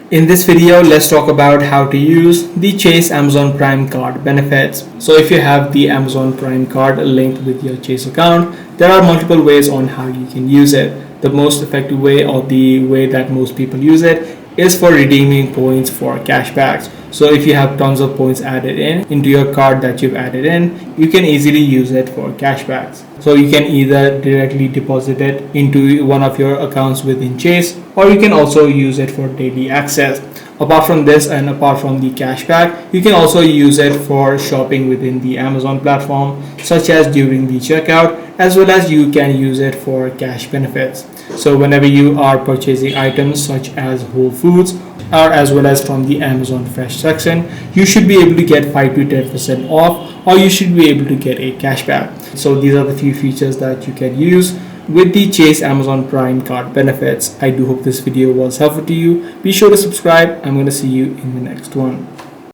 In this video, let's talk about how to use the Chase Amazon Prime card benefits. So if you have the Amazon Prime card linked with your Chase account, there are multiple ways on how you can use it. The most effective way, or the way that most people use it, is for redeeming points for cashbacks. So if you have tons of points added into your card that you've added in, you can easily use it for cashbacks. So you can either directly deposit it into one of your accounts within Chase, or you can also use it for daily access. Apart from this and apart from the cashback, you can also use it for shopping within the Amazon platform, such as during the checkout, as well as you can use it for cash benefits. So whenever you are purchasing items such as Whole Foods, or as well as from the Amazon Fresh section, you should be able to get 5 to 10% off, or you should be able to get a cashback. So these are the few features that you can use with the Chase Amazon Prime card benefits. I do hope this video was helpful to you. Be sure to subscribe. I'm going to see you in the next one.